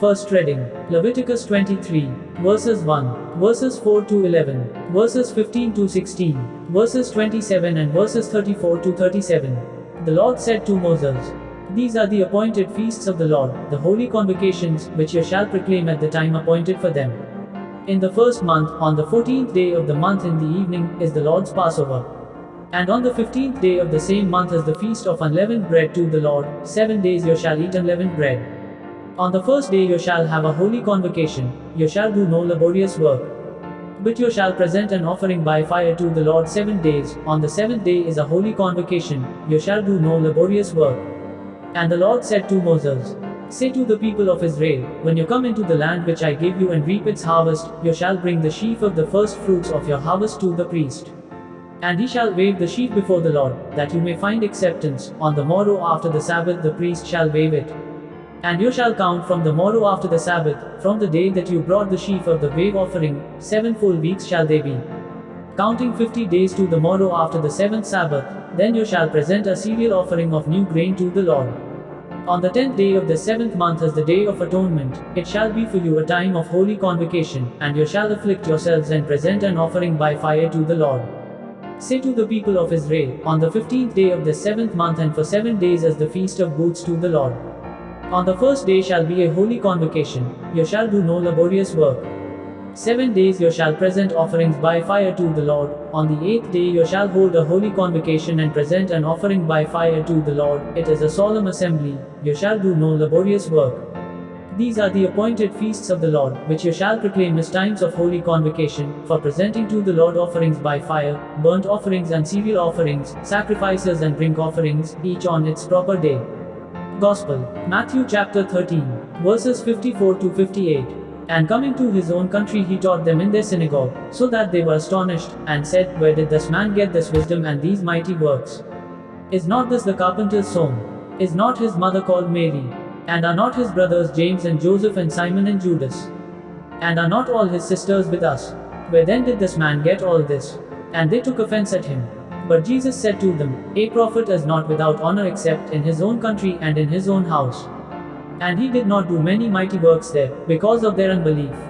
First reading, Leviticus 23, verses 1, verses 4 to 11, verses 15 to 16, verses 27 and verses 34 to 37. The Lord said to Moses, "These are the appointed feasts of the Lord, the holy convocations, which you shall proclaim at the time appointed for them. In the first month, on the 14th day of the month in the evening, is the Lord's Passover. And on the 15th day of the same month is the feast of unleavened bread to the Lord. 7 days you shall eat unleavened bread. On the first day you shall have a holy convocation, you shall do no laborious work. But you shall present an offering by fire to the Lord 7 days, on the 7th day is a holy convocation, you shall do no laborious work." And the Lord said to Moses, "Say to the people of Israel, when you come into the land which I give you and reap its harvest, you shall bring the sheaf of the first fruits of your harvest to the priest. And he shall wave the sheaf before the Lord, that you may find acceptance. On the morrow after the Sabbath the priest shall wave it. And you shall count from the morrow after the Sabbath, from the day that you brought the sheaf of the wave offering, 7 full weeks shall they be. Counting 50 days to the morrow after the 7th Sabbath, then you shall present a cereal offering of new grain to the Lord. On the 10th day of the 7th month is the day of atonement, it shall be for you a time of holy convocation, and you shall afflict yourselves and present an offering by fire to the Lord. Say to the people of Israel, on the 15th day of the 7th month and for 7 days is the feast of booths to the Lord. On the first day shall be a holy convocation, you shall do no laborious work. 7 days you shall present offerings by fire to the Lord. On the 8th day you shall hold a holy convocation and present an offering by fire to the Lord. It is a solemn assembly, you shall do no laborious work. These are the appointed feasts of the Lord, which you shall proclaim as times of holy convocation, for presenting to the Lord offerings by fire, burnt offerings and cereal offerings, sacrifices and drink offerings, each on its proper day." Gospel, Matthew chapter 13, verses 54 to 58. And coming to his own country he taught them in their synagogue, so that they were astonished, and said, "Where did this man get this wisdom and these mighty works? Is not this the carpenter's son? Is not his mother called Mary? And are not his brothers James and Joseph and Simon and Judas? And are not all his sisters with us? Where then did this man get all this?" And they took offense at him. But Jesus said to them, "A prophet is not without honor except in his own country and in his own house." And he did not do many mighty works there, because of their unbelief.